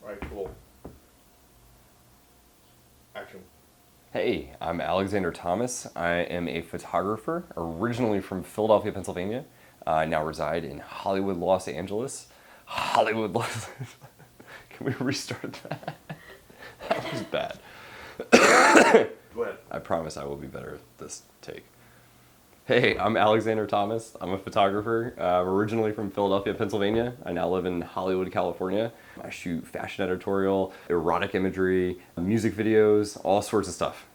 Alright, cool. Action. Hey, I'm Alexander Thomas. I am a photographer, originally from Philadelphia, Pennsylvania. I now reside in Hollywood, Los Angeles. Hollywood, Los Angeles. Can we restart that? That was bad. Go ahead. I promise I will be better at this take. Hey, I'm Alexander Thomas. I'm a photographer, originally from Philadelphia, Pennsylvania. I now live in Hollywood, California. I shoot fashion editorial, erotic imagery, music videos, all sorts of stuff.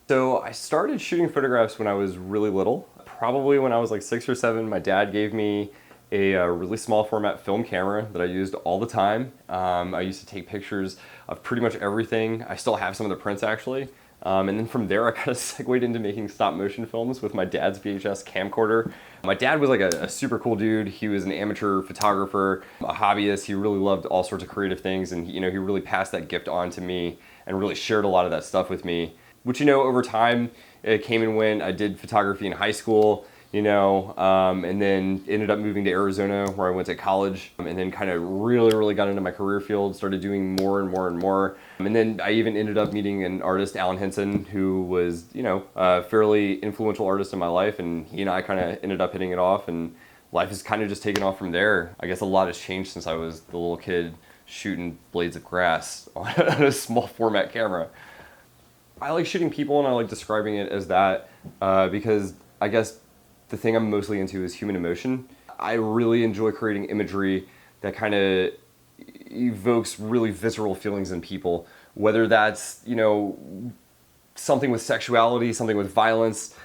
So I started shooting photographs when I was really little. Probably when I was like 6 or 7, my dad gave me a really small format film camera that I used all the time. I used to take pictures of pretty much everything. I still have some of the prints actually. And then from there I kind of segued into making stop motion films with my dad's VHS camcorder. My dad was like a super cool dude. He was an amateur photographer, a hobbyist. He really loved all sorts of creative things, and he really passed that gift on to me and really shared a lot of that stuff with me. Which, over time, it came and went. I did photography in high school, and then ended up moving to Arizona where I went to college, and then kind of really got into my career field, started doing more and more. And then I even ended up meeting an artist, Alan Henson, who was, a fairly influential artist in my life, and he and I kind of ended up hitting it off, and life has kind of just taken off from there. I guess a lot has changed since I was the little kid shooting blades of grass on a small format camera. I like shooting people, and I like describing it as that because I guess the thing I'm mostly into is human emotion. I really enjoy creating imagery that kind of evokes really visceral feelings in people, whether that's, something with sexuality, something with violence,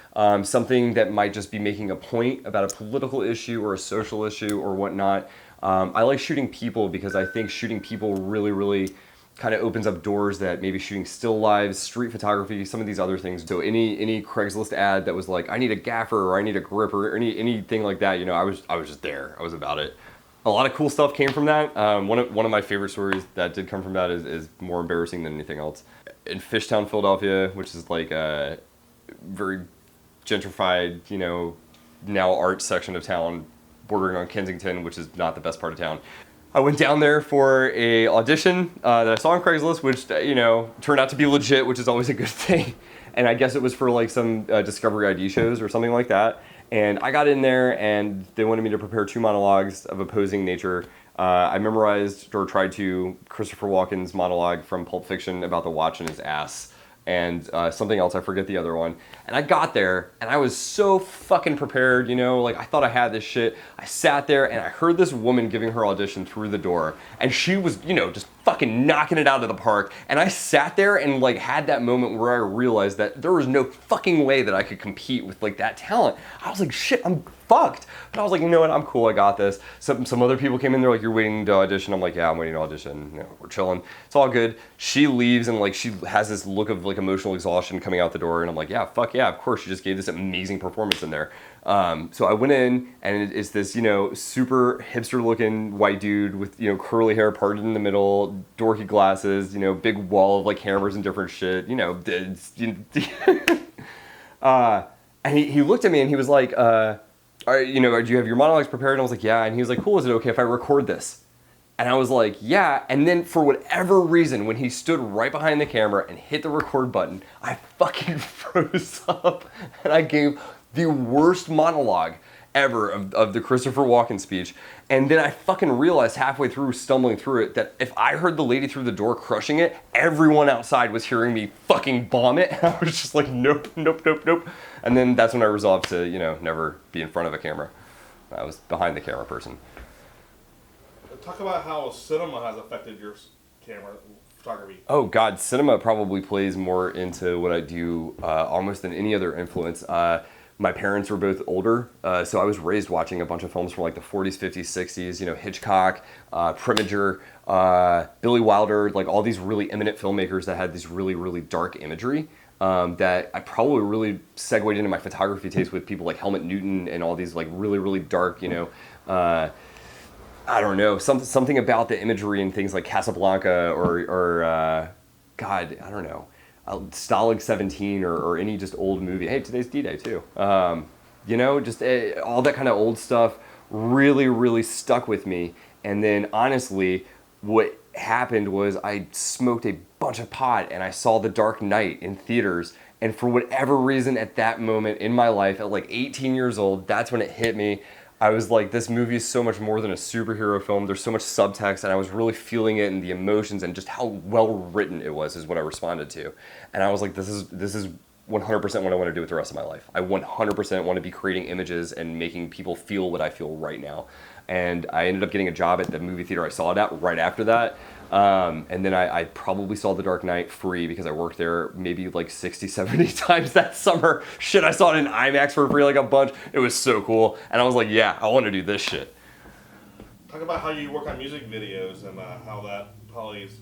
something that might just be making a point about a political issue or a social issue or whatnot. I like shooting people because I think shooting people really kind of opens up doors that maybe shooting still lives, street photography, some of these other things. So any Craigslist ad that was like, I need a gaffer or I need a grip or anything like that, I was just there. I was about it. A lot of cool stuff came from that. One of my favorite stories that did come from that is more embarrassing than anything else. In Fishtown, Philadelphia, which is like a very gentrified, now art section of town, bordering on Kensington, which is not the best part of town. I went down there for a audition that I saw on Craigslist, which, turned out to be legit, which is always a good thing. And I guess it was for like some Discovery ID shows or something like that. And I got in there and they wanted me to prepare 2 monologues of opposing nature. I memorized or tried to Christopher Walken's monologue from Pulp Fiction about the watch in his ass. And something else, I forget the other one. And I got there, and I was so fucking prepared, I thought I had this shit. I sat there, and I heard this woman giving her audition through the door, and she was, just fucking knocking it out of the park. And I sat there and had that moment where I realized that there was no fucking way that I could compete with that talent. I was like, shit, I'm fucked. But I was like, you know what, I'm cool, I got this. Some other people came in, they're like, you're waiting to audition. I'm like, yeah, I'm waiting to audition. We're chilling. It's all good. She leaves and she has this look of emotional exhaustion coming out the door, and I'm like, yeah, fuck yeah, of course, she just gave this amazing performance in there. So I went in, and it's this, super hipster looking white dude with, curly hair parted in the middle, dorky glasses, big wall of cameras and different shit, and he looked at me and he was like, do you have your monologues prepared? And I was like, yeah. And he was like, cool, is it okay if I record this? And I was like, yeah. And then for whatever reason, when he stood right behind the camera and hit the record button, I fucking froze up. And I gave the worst monologue ever of the Christopher Walken speech. And then I fucking realized halfway through, stumbling through it, that if I heard the lady through the door crushing it, everyone outside was hearing me fucking bomb it. And I was just like, nope. And then that's when I resolved to, never be in front of a camera. I was behind the camera person. Talk about how cinema has affected your camera photography. Oh God, cinema probably plays more into what I do almost than any other influence. My parents were both older, so I was raised watching a bunch of films from the 40s, 50s, 60s, Hitchcock, Preminger, Billy Wilder, all these really eminent filmmakers that had this really dark imagery that I probably really segued into my photography taste with people like Helmut Newton and all these really dark, I don't know, something about the imagery and things like Casablanca or God, I don't know, Stalag 17 or any just old movie. Hey, today's D-Day too. Just all that kind of old stuff really stuck with me. And then honestly, what happened was I smoked a bunch of pot and I saw The Dark Knight in theaters. And for whatever reason at that moment in my life, at like 18 years old, that's when it hit me. I was like, this movie is so much more than a superhero film. There's so much subtext, and I was really feeling it and the emotions and just how well written it was is what I responded to. And I was like, this is 100% what I want to do with the rest of my life. I 100% want to be creating images and making people feel what I feel right now. And I ended up getting a job at the movie theater I saw it at right after that. And then I probably saw The Dark Knight free because I worked there maybe like 60, 70 times that summer. Shit, I saw it in IMAX for free like a bunch. It was so cool. And I was like, yeah, I want to do this shit. Talk about how you work on music videos and how that probably is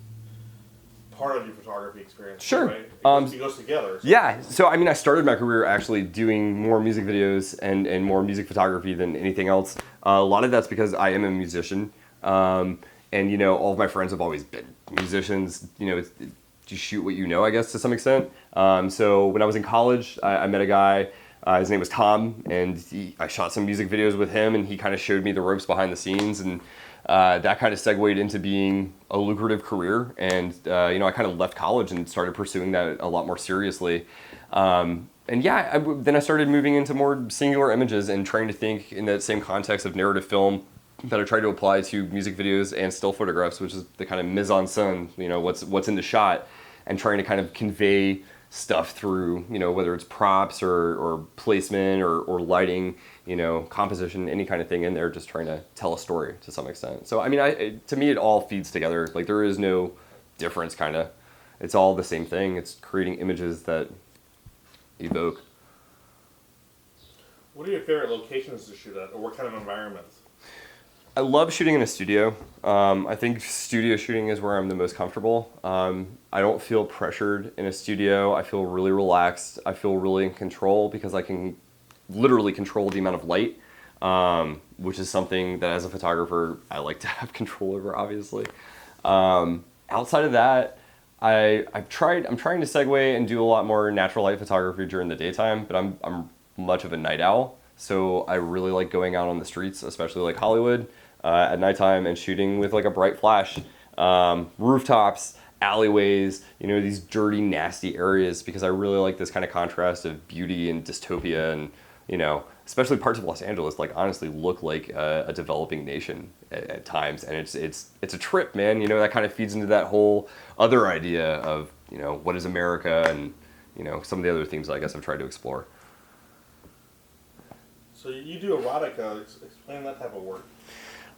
part of your photography experience. Sure. Right? It goes together. So. Yeah. So, I mean, I started my career actually doing more music videos and more music photography than anything else. A lot of that's because I am a musician. And, you know, all of my friends have always been musicians. You know, you shoot what you know, I guess, to some extent. So when I was in college, I met a guy. His name was Tom, and I shot some music videos with him, and he kind of showed me the ropes behind the scenes. And that kind of segued into being a lucrative career. And, you know, I kind of left college and started pursuing that a lot more seriously. And yeah, then I started moving into more singular images and trying to think in that same context of narrative film that I try to apply to music videos and still photographs, which is the kind of mise en scène, you know, what's in the shot, and trying to kind of convey stuff through, you know, whether it's props or placement or lighting, you know, composition, any kind of thing in there, just trying to tell a story to some extent. So, I mean, to me, it all feeds together. Like, there is no difference, kind of. It's all the same thing. It's creating images that evoke. What are your favorite locations to shoot at, or what kind of environments? I love shooting in a studio. I think studio shooting is where I'm the most comfortable. I don't feel pressured in a studio. I feel really relaxed. I feel really in control because I can literally control the amount of light, which is something that as a photographer, I like to have control over, obviously. Outside of that, I'm trying to segue and do a lot more natural light photography during the daytime, but I'm much of a night owl. So I really like going out on the streets, especially like Hollywood, at nighttime and shooting with like a bright flash, rooftops, alleyways, you know, these dirty, nasty areas, because I really like this kind of contrast of beauty and dystopia, and, you know, especially parts of Los Angeles, like, honestly look like a developing nation at times. And it's a trip, man. You know, that kind of feeds into that whole other idea of, you know, what is America, and, you know, some of the other themes I guess I've tried to explore. So you do erotica. Explain that type of work.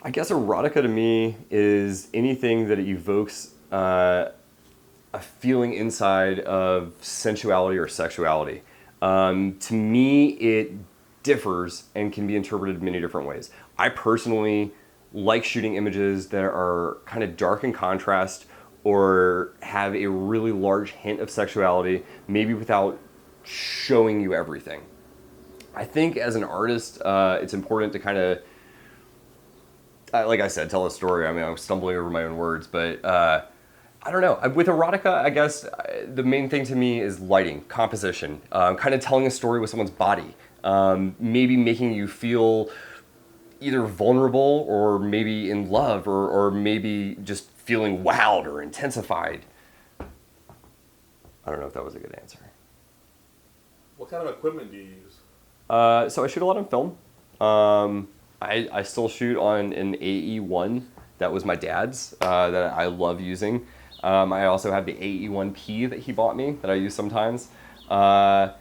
I guess erotica to me is anything that evokes a feeling inside of sensuality or sexuality. To me, it differs and can be interpreted in many different ways. I personally like shooting images that are kind of dark in contrast or have a really large hint of sexuality, maybe without showing you everything. I think as an artist, it's important to kind of, like I said, tell a story. I mean, I'm stumbling over my own words, but I don't know. With erotica, I guess the main thing to me is lighting, composition, kind of telling a story with someone's body, maybe making you feel either vulnerable or maybe in love, or maybe just feeling wowed or intensified. I don't know if that was a good answer. What kind of equipment do you use? So I shoot a lot on film. I still shoot on an AE1 that was my dad's, that I love using. I also have the AE1P that he bought me that I use sometimes. I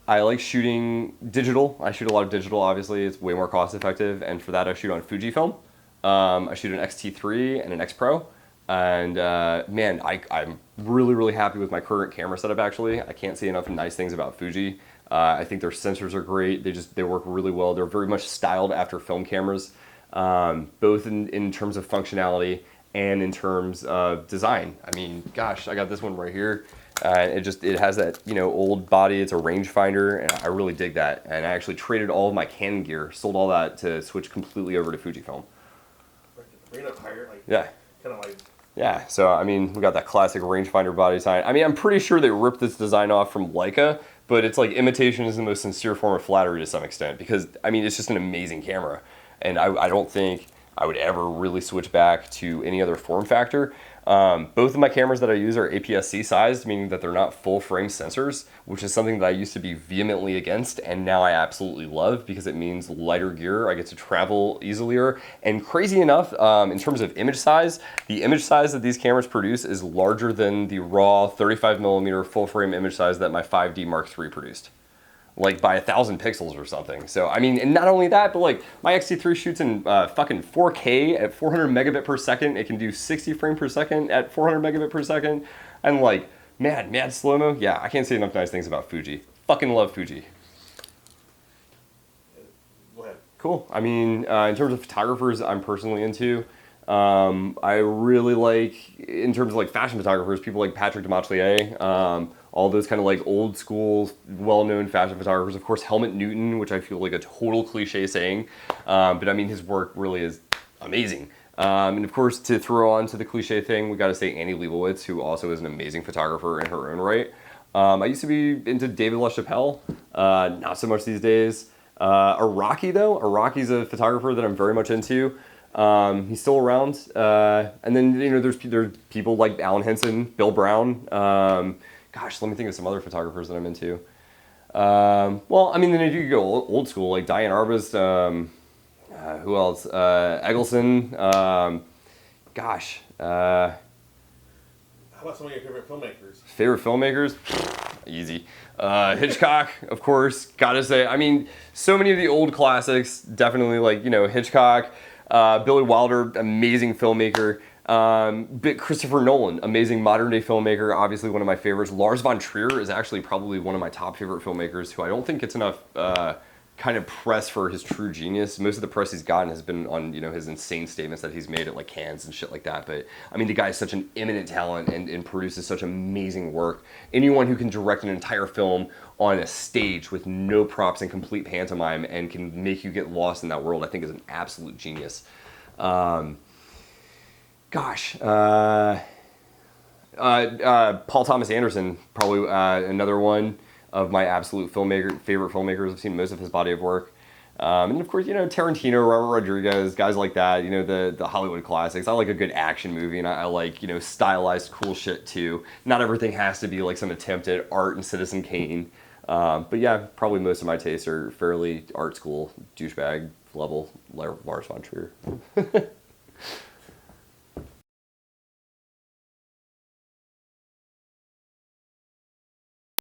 like shooting digital. I shoot a lot of digital, obviously. It's way more cost effective. And for that, I shoot on Fujifilm. I shoot an X-T3 and an X Pro. And man, I'm really, really happy with my current camera setup, actually. I can't say enough nice things about Fuji. I think their sensors are great. They work really well. They're very much styled after film cameras, both in terms of functionality and in terms of design. I mean, gosh, I got this one right here. It has that, you know, old body. It's a rangefinder, and I really dig that. And I actually traded all of my Canon gear, sold all that to switch completely over to Fujifilm. Bring it up higher, like, yeah, kind of like. Yeah, so I mean, we got that classic rangefinder body design. I mean, I'm pretty sure they ripped this design off from Leica, but it's like imitation is the most sincere form of flattery to some extent, because I mean, it's just an amazing camera, and I don't think I would ever really switch back to any other form factor. Both of my cameras that I use are APS-C sized, meaning that they're not full frame sensors, which is something that I used to be vehemently against, and now I absolutely love because it means lighter gear. I get to travel easier. And crazy enough, in terms of image size, the image size that these cameras produce is larger than the raw 35mm full frame image size that my 5D Mark III produced. Like by 1,000 pixels or something. So, I mean, and not only that, but like my X-T3 shoots in fucking 4K at 400 megabit per second. It can do 60 frames per second at 400 megabit per second. And like, mad slow-mo. Yeah, I can't say enough nice things about Fuji. Fucking love Fuji. Go ahead. Cool. I mean, in terms of photographers I'm personally into, I really like, in terms of like fashion photographers, people like Patrick Dematelier, all those kind of like old school, well-known fashion photographers. Of course, Helmut Newton, which I feel like a total cliche saying, but I mean, his work really is amazing. And of course, to throw on to the cliche thing, we got to say Annie Leibovitz, who also is an amazing photographer in her own right. I used to be into David LaChapelle, not so much these days. Iraqi though, Iraqi's a photographer that I'm very much into. He's still around. And then, you know, there's people like Alan Henson, Bill Brown. Gosh, let me think of some other photographers that I'm into. Well, I mean, then if you could go old school, like Diane Arbus, who else? Eggleston. Gosh. How about some of your favorite filmmakers? Favorite filmmakers? Easy. Hitchcock, of course. Gotta say, I mean, so many of the old classics, definitely like, you know, Hitchcock, Billy Wilder, amazing filmmaker. But Christopher Nolan, amazing modern day filmmaker, obviously one of my favorites. Lars von Trier is actually probably one of my top favorite filmmakers who I don't think gets enough kind of press for his true genius. Most of the press he's gotten has been on, you know, his insane statements that he's made at like Cannes and shit like that. But I mean, the guy is such an eminent talent and produces such amazing work. Anyone who can direct an entire film on a stage with no props and complete pantomime and can make you get lost in that world, I think is an absolute genius. Gosh, Paul Thomas Anderson, probably another one of my absolute favorite filmmakers. I've seen most of his body of work. And of course, you know, Tarantino, Robert Rodriguez, guys like that, you know, the Hollywood classics. I like a good action movie, and I like, you know, stylized cool shit too. Not everything has to be like some attempt at art and Citizen Kane. But yeah, probably most of my tastes are fairly art school, douchebag level, Lars von Trier.